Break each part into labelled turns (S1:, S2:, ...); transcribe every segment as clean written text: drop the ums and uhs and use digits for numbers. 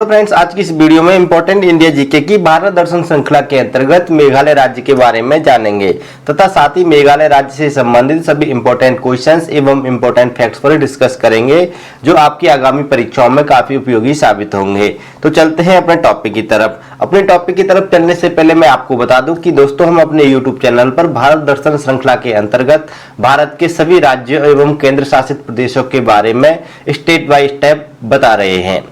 S1: तो फ्रेंड्स, आज की इस वीडियो में इंपॉर्टेंट इंडिया जीके की भारत दर्शन श्रृंखला के अंतर्गत मेघालय राज्य के बारे में जानेंगे तथा साथ ही मेघालय राज्य से संबंधित सभी इंपॉर्टेंट क्वेश्चंस एवं इंपॉर्टेंट फैक्ट्स पर डिस्कस करेंगे जो आपकी आगामी परीक्षाओं में काफी उपयोगी साबित होंगे। तो चलते हैं अपने टॉपिक की तरफ। अपने टॉपिक की तरफ चलने से पहले मैं आपको बता दूं कि दोस्तों, हम अपने यूट्यूब चैनल पर भारत दर्शन श्रृंखला के अंतर्गत भारत के सभी राज्यों एवं केंद्र शासित प्रदेशों के बारे में स्टेप बाय स्टेप बता रहे हैं।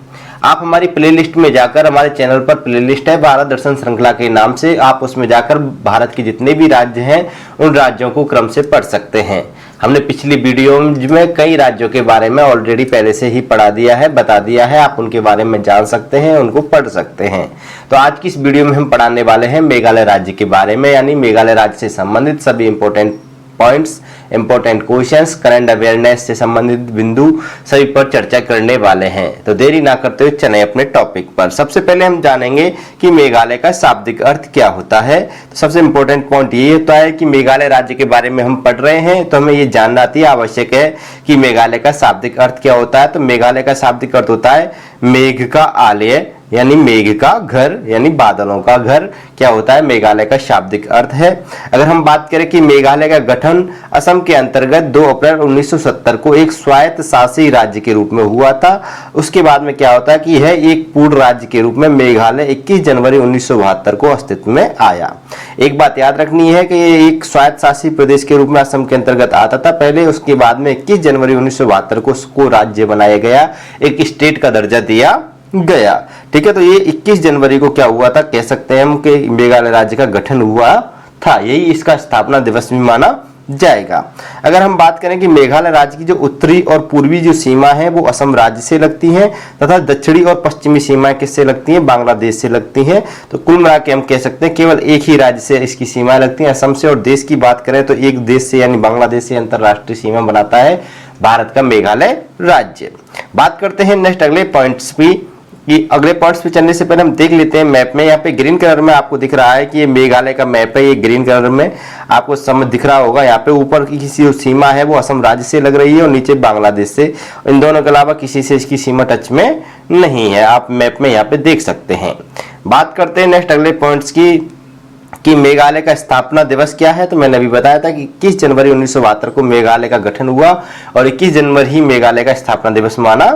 S1: आप हमारी प्लेलिस्ट में जाकर, हमारे चैनल पर प्लेलिस्ट है भारत दर्शन श्रृंखला के नाम से, आप उसमें जाकर भारत के जितने भी राज्य हैं उन राज्यों को क्रम से पढ़ सकते हैं। हमने पिछली वीडियो में कई राज्यों के बारे में ऑलरेडी पहले से ही पढ़ा दिया है, बता दिया है। आप उनके बारे में जान सकते हैं, उनको पढ़ सकते हैं। तो आज की इस वीडियो में हम पढ़ाने वाले हैं मेघालय राज्य के बारे में, यानी मेघालय राज्य से संबंधित सभी important points, important questions, current awareness से संबंधित बिंदु सभी पर चर्चा करने वाले हैं। तो देरी ना करते हुए चलें अपने टॉपिक पर। सबसे पहले हम जानेंगे कि मेघालय का शाब्दिक अर्थ क्या होता है। तो सबसे इंपॉर्टेंट पॉइंट ये होता है कि मेघालय राज्य के बारे में हम पढ़ रहे हैं तो हमें ये जानना अति आवश्यक है कि मेघालय का शाब्दिक अर्थ क्या होता है। तो मेघालय का शाब्दिक अर्थ होता है मेघ का आलय, यानी मेघ का घर, यानी बादलों का घर। क्या होता है? मेघालय का शाब्दिक अर्थ है। अगर हम बात करें कि मेघालय का गठन असम के अंतर्गत 2 अप्रैल 1970 को एक स्वायत्त शासी राज्य के रूप में हुआ था। उसके बाद में क्या होता है कि यह एक पूर्ण राज्य के रूप में मेघालय 21 जनवरी 1972 को अस्तित्व में आया। एक बात याद रखनी है कि ये एक स्वायत्त शासी प्रदेश के रूप में असम के अंतर्गत आता था पहले, उसके बाद में 21 जनवरी 1972 को उसको राज्य बनाया गया, एक स्टेट का दर्जा दिया गया। ठीक है, तो ये 21 जनवरी को क्या हुआ था, कह सकते हैं हम कि मेघालय राज्य का गठन हुआ था। यही इसका स्थापना दिवस भी माना जाएगा। अगर हम बात करें कि मेघालय राज्य की जो उत्तरी और पूर्वी जो सीमा है वो असम राज्य से लगती है तथा दक्षिणी और पश्चिमी सीमाएं किससे लगती हैं? बांग्लादेश से लगती हैं। तो कुल मिला के हम कह सकते हैं केवल एक ही राज्य से इसकी सीमाएं लगती हैं, असम से। और देश की बात करें तो एक देश से यानी बांग्लादेश से अंतरराष्ट्रीय सीमा बनाता है भारत का मेघालय राज्य। बात करते हैं नेक्स्ट अगले पॉइंट्स भी, कि अगले पॉइंट्स पे चलने से पहले हम देख लेते हैं मैप में। यहाँ पे ग्रीन कलर में आपको दिख रहा है कि ये मेघालय का मैप है। ये ग्रीन कलर में आपको समझ दिख रहा होगा। यहाँ पे ऊपर की किसी सीमा है वो असम राज्य से लग रही है और नीचे बांग्लादेश से। इन दोनों के अलावा किसी से इसकी सीमा टच में नहीं है। आप मैप में यहाँ पे देख सकते हैं। बात करते हैं नेक्स्ट अगले पॉइंट्स की कि मेघालय का स्थापना दिवस क्या है। तो मैंने अभी बताया था कि 21 जनवरी 1972 को मेघालय का गठन हुआ और 21 जनवरी ही मेघालय का स्थापना दिवस माना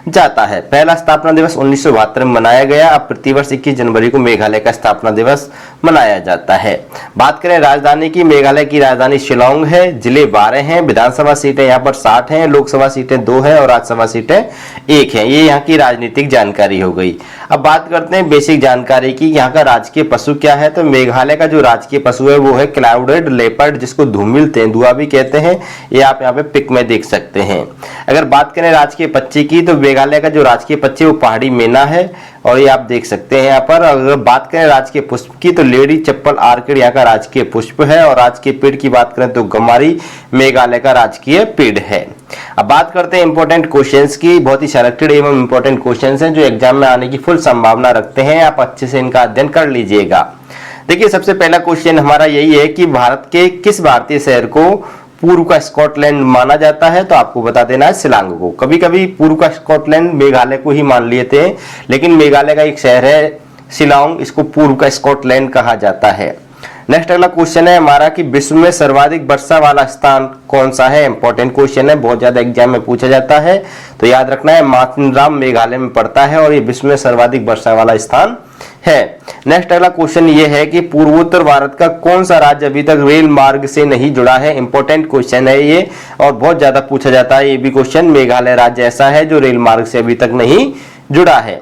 S1: जाता है। पहला स्थापना दिवस 1972 में मनाया गया। अब प्रतिवर्ष 21 जनवरी को मेघालय का स्थापना दिवस मनाया जाता है। बात करें राजधानी की, मेघालय की राजधानी शिलांग है। जिले 12 हैं, विधानसभा सीटें यहाँ पर 60 हैं, लोकसभा सीटें 2 हैं और राज्यसभा सीटें 1 हैं। ये यहाँ की राजनीतिक जानकारी हो गई। अब बात करते हैं बेसिक जानकारी की। यहाँ का राजकीय पशु क्या है। तो मेघालय का जो राजकीय पशु है वो है क्लाउडेड लेपर्ड, जिसको धूमिल तेंदुआ भी कहते हैं। ये आप यहाँ पे पिक में देख सकते हैं। अगर बात करें राजकीय पक्षी की, तो मेघालय का जो राजकीय पक्षी वो पहाड़ी मैना है और ये आप देख सकते हैं यहाँ पर। अगर बात करें राजकीय पुष्प की, तो लेडी चप्पल आर्किड यहाँ का राजकीय पुष्प है। और राजकीय पेड़ की बात करें तो गमारी मेघालय का राजकीय पेड़ है। अब बात करते हैं इंपॉर्टेंट क्वेश्चंस की। बहुत ही सिलेक्टेड एवं इंपॉर्टेंट क्वेश्चंस हैं जो एग्जाम में आने की फुल संभावना रखते हैं। आप अच्छे से इनका अध्ययन कर लीजिएगा। देखिए, सबसे पहला क्वेश्चन हमारा यही है कि भारत के किस भारतीय शहर को पूर्व का स्कॉटलैंड माना जाता है। तो आपको बता देना है शिलांग को। कभी कभी पूर्व का स्कॉटलैंड मेघालय को ही मान लिए थे, लेकिन मेघालय का एक शहर है शिलांग, इसको पूर्व का स्कॉटलैंड कहा जाता है। नेक्स्ट अगला क्वेश्चन है हमारा कि विश्व में सर्वाधिक वर्षा वाला स्थान कौन सा है। इंपॉर्टेंट क्वेश्चन है, बहुत ज्यादा एग्जाम में पूछा जाता है। तो याद रखना है माथुराम मेघालय में पड़ता है और ये विश्व में सर्वाधिक वर्षा वाला स्थान है। नेक्स्ट अगला क्वेश्चन ये है कि पूर्वोत्तर भारत का कौन सा राज्य अभी तक रेल मार्ग से नहीं जुड़ा है। इंपॉर्टेंट क्वेश्चन है ये और बहुत ज्यादा पूछा जाता है ये भी क्वेश्चन। मेघालय राज्य ऐसा है जो रेल मार्ग से अभी तक नहीं जुड़ा है।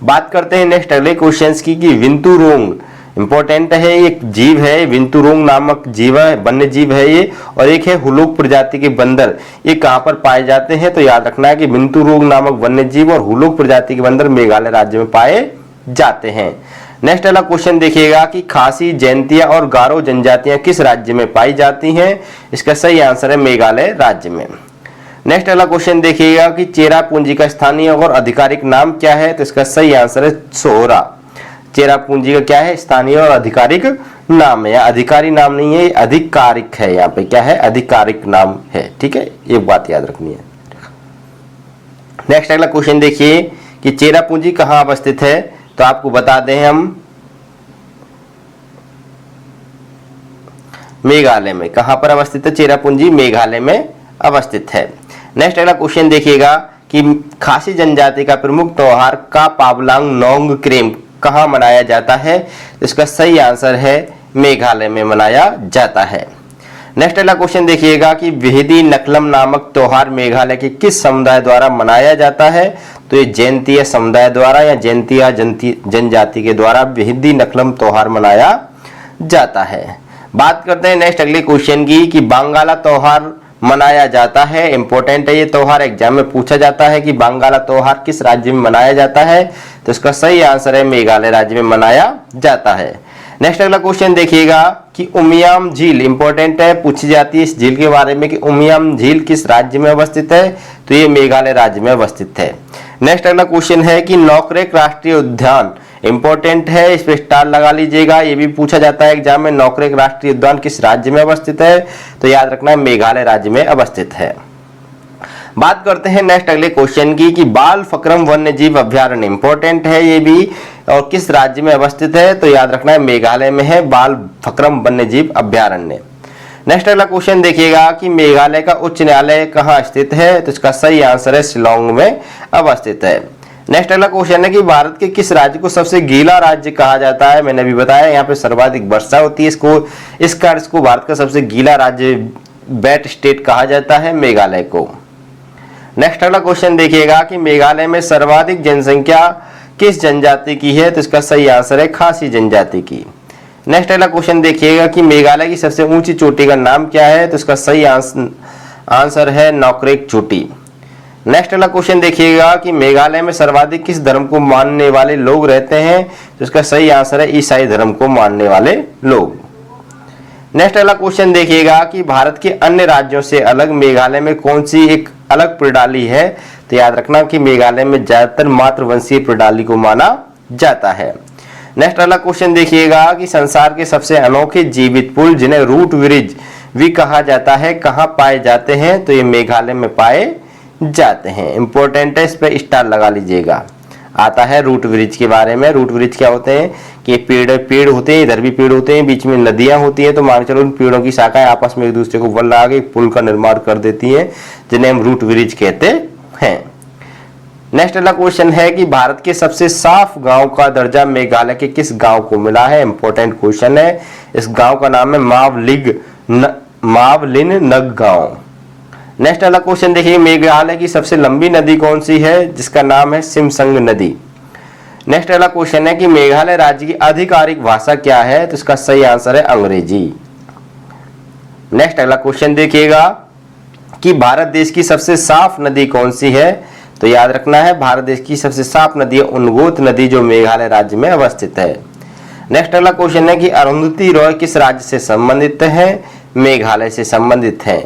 S1: बात करते हैं नेक्स्ट अगले क्वेश्चन की कि विंतुरोंग इंपॉर्टेंट है, एक जीव है विंतुरोंग नामक जीव है, वन्य जीव है ये। और एक है हुलुक प्रजाति के बंदर, ये कहां पर पाए जाते हैं। तो याद रखना है कि विंतुरोंग नामक वन्य जीव और हुलुक प्रजाति के बंदर मेघालय राज्य में पाए जाते हैं। नेक्स्ट वाला क्वेश्चन देखिएगा कि खासी, जैंतिया और गारो जनजातियां किस राज्य में पाई जाती हैं। इसका सही आंसर है मेघालय राज्य में। नेक्स्ट वाला क्वेश्चन देखिएगा कि चेरापूंजी का स्थानीय और आधिकारिक नाम क्या है। तो इसका सही आंसर है सोहरा। चेरापूंजी का क्या है? स्थानीय और आधिकारिक नाम है। अधिकारी नाम नहीं है, आधिकारिक है। यहाँ पे क्या है? आधिकारिक नाम है। ठीक है, एक बात याद रखनी है। नेक्स्ट अगला क्वेश्चन देखिए कि चेरापूंजी कहाँ अवस्थित है, तो आपको बता दें हम मेघालय में। कहां पर अवस्थित है चेरापूंजी? मेघालय में अवस्थित है। नेक्स्ट अगला क्वेश्चन देखिएगा कि खासी जनजाति का प्रमुख त्योहार का पाबलांग नोंगक्रेम कहां मनाया जाता है, तो इसका सही आंसर है मेघालय में मनाया जाता है। नेक्स्ट अगला क्वेश्चन देखिएगा कि वेहदी नकलम नामक त्योहार मेघालय के किस समुदाय द्वारा मनाया जाता है, तो ये जैंतिया समुदाय द्वारा या जैंतिया जनजाति के द्वारा वेहदी नकलम त्योहार मनाया जाता है। बात करते हैं नेक्स्ट अगले क्वेश्चन की कि बांगाला त्योहार मनाया जाता है। इंपॉर्टेंट है ये त्योहार, एग्जाम में पूछा जाता है कि बांगाला त्योहार किस राज्य में मनाया जाता है, तो इसका सही आंसर है मेघालय राज्य में मनाया जाता है। नेक्स्ट अगला क्वेश्चन देखिएगा कि उमियाम झील, इंपॉर्टेंट है, पूछी जाती है इस झील के बारे में कि उमियाम झील किस राज्य में अवस्थित है, तो ये मेघालय राज्य में अवस्थित है। नेक्स्ट अगला क्वेश्चन है कि नोकरेक राष्ट्रीय उद्यान, इंपॉर्टेंट है, इस पे स्टार लगा लीजिएगा, ये भी पूछा जाता है एग्जाम में, नोकरेक राष्ट्रीय उद्यान किस राज्य में अवस्थित है, तो याद रखना है मेघालय राज्य में अवस्थित है। बात करते हैं नेक्स्ट अगले क्वेश्चन की कि बाल फक्रम वन्य जीव अभ्यारण्य, इंपॉर्टेंट है ये भी, और किस राज्य में अवस्थित है, तो याद रखना है मेघालय में है बाल फक्रम वन्य जीव अभ्यारण्य। नेक्स्ट अगला क्वेश्चन देखिएगा कि मेघालय का उच्च न्यायालय कहाँ स्थित है, तो इसका सही आंसर है शिलांग में अवस्थित है। नेक्स्ट अगला क्वेश्चन है कि भारत के किस राज्य को सबसे गीला राज्य कहा जाता है, मैंने अभी बताया यहाँ पे सर्वाधिक वर्षा होती है, इसको भारत का सबसे गीला राज्य वेट स्टेट कहा जाता है मेघालय को। नेक्स्ट अगला क्वेश्चन देखिएगा कि मेघालय में सर्वाधिक जनसंख्या किस जनजाति की है, तो इसका सही आंसर है खासी जनजाति की। नेक्स्ट अगला क्वेश्चन देखिएगा कि मेघालय की सबसे ऊंची चोटी का नाम क्या है, तो इसका सही आंसर है नोकरेक चोटी। नेक्स्ट अगला क्वेश्चन देखिएगा कि मेघालय में सर्वाधिक किस धर्म को मानने वाले लोग रहते हैं, तो इसका सही आंसर है ईसाई धर्म को मानने वाले लोग। नेक्स्ट अगला क्वेश्चन देखिएगा कि भारत के अन्य राज्यों से अलग मेघालय में कौन सी एक अलग प्रणाली है, तो याद रखना कि मेघालय में ज्यादातर मातृवंशीय प्रणाली को माना जाता है। नेक्स्ट अगला क्वेश्चन देखिएगा कि संसार के सबसे अनोखे जीवित पुल जिन्हें रूट ब्रिज भी कहा जाता है कहाँ पाए जाते हैं, तो ये मेघालय में पाए जाते हैं। इंपॉर्टेंट है, इस पे स्टार लगा लीजिएगा। आता है रूट ब्रिज के बारे में। रूट ब्रिज क्या होते हैं कि पेड़ होते हैं, इधर भी पेड़ होते हैं, बीच में नदियां होती हैं, तो मान चलो उन पेड़ों की शाखाएं आपस में एक दूसरे को बल लगा के पुल का निर्माण कर देती हैं, जिन्हें हम रूट ब्रिज कहते हैं। नेक्स्ट अगला क्वेश्चन है कि भारत के सबसे साफ गांव का दर्जा मेघालय के किस गांव को मिला है, इंपॉर्टेंट क्वेश्चन है। इस गांव का नाम है मावलिन नग गांव। नेक्स्ट अगला क्वेश्चन देखिए मेघालय की सबसे लंबी नदी कौन सी है, जिसका नाम है सिमसंग नदी। नेक्स्ट अगला क्वेश्चन है कि मेघालय राज्य की आधिकारिक भाषा क्या है, तो इसका सही आंसर है अंग्रेजी। नेक्स्ट अगला क्वेश्चन देखिएगा कि भारत देश की सबसे साफ नदी कौन सी है, तो याद रखना है भारत देश की सबसे साफ नदी है उनगोत नदी, जो मेघालय राज्य में अवस्थित है। नेक्स्ट अगला क्वेश्चन है कि अरुंधति रॉय किस राज्य से संबंधित है, मेघालय से संबंधित है।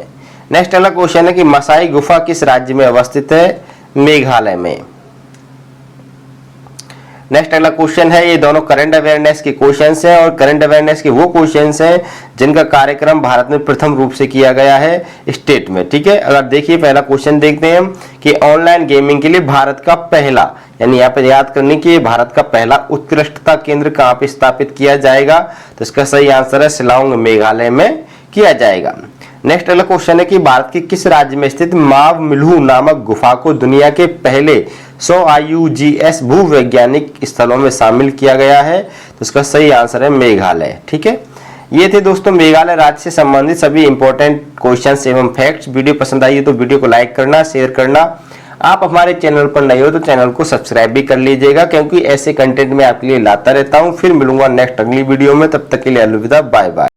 S1: नेक्स्ट अगला क्वेश्चन है कि मसाई गुफा किस राज्य में अवस्थित है, मेघालय में। नेक्स्ट अगला क्वेश्चन है, ये दोनों करंट अवेयरनेस के क्वेश्चंस हैं और करंट अवेयरनेस के वो क्वेश्चंस हैं जिनका कार्यक्रम भारत में प्रथम रूप से किया गया है स्टेट में, ठीक है। अगर देखिए पहला क्वेश्चन देखते हैं हम कि ऑनलाइन गेमिंग के लिए भारत का पहला, यानी यहाँ पे याद करने की भारत का पहला उत्कृष्टता केंद्र कहाँ पे स्थापित किया जाएगा, तो इसका सही आंसर है शिलांग मेघालय में किया जाएगा। नेक्स्ट अगला क्वेश्चन है कि भारत के किस राज्य में स्थित माव मिल्हू नामक गुफा को दुनिया के पहले 100 IUGS भूवैज्ञानिक स्थलों में शामिल किया गया है, तो इसका सही आंसर है मेघालय, ठीक है। ये थे दोस्तों मेघालय राज्य से संबंधित सभी इंपॉर्टेंट क्वेश्चंस एवं फैक्ट्स। वीडियो पसंद आई तो वीडियो को लाइक करना, शेयर करना। आप हमारे चैनल पर नए हो तो चैनल को सब्सक्राइब भी कर लीजिएगा, क्योंकि ऐसे कंटेंट में आपके लिए लाता रहता हूँ। फिर मिलूंगा नेक्स्ट अगली वीडियो में, तब तक के लिए अलविदा, बाय बाय।